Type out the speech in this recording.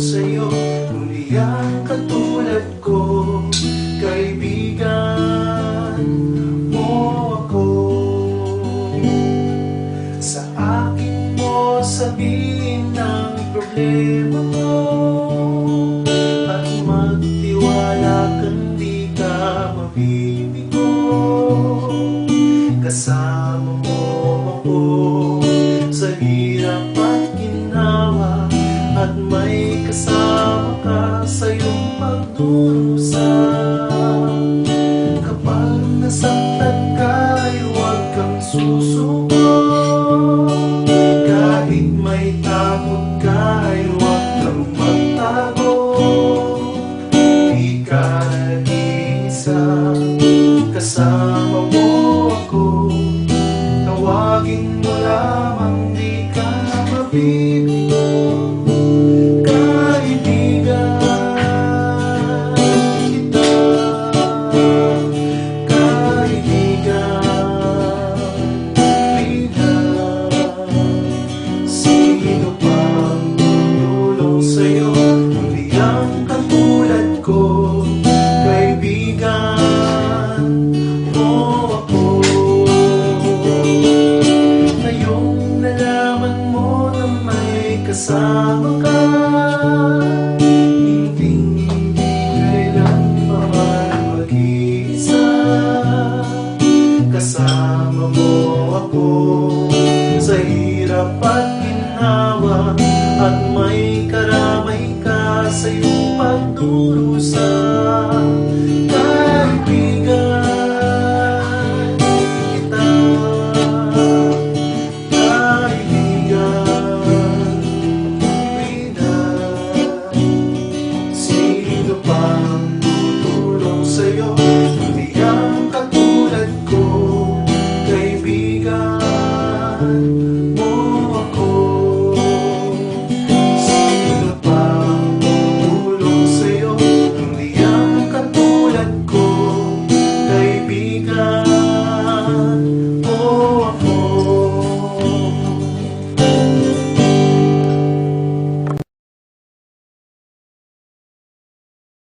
sa'yo, muli ang katulad ko. Kaibigan mo ako. Sa akin mo sabihin ang problema mo, at magtiwala kang di ka mabibigo. Kasama mo ako sa hirap at ginawa, at may kasama ka sa iyong pagdurusa. Kapag nasaktan ka, ay huwag kang susuko. Kahit may takot ka, ay huwag kang magtago. Di ka nag-iisa, kasama mo ako. Tawagin mo lamang, di ka mabibigo. Kasama ka, hindi kailanman mag-iisa. Kasama mo ako sa hirap at ginawa, at may karamay ka sa iyong pagdurusa.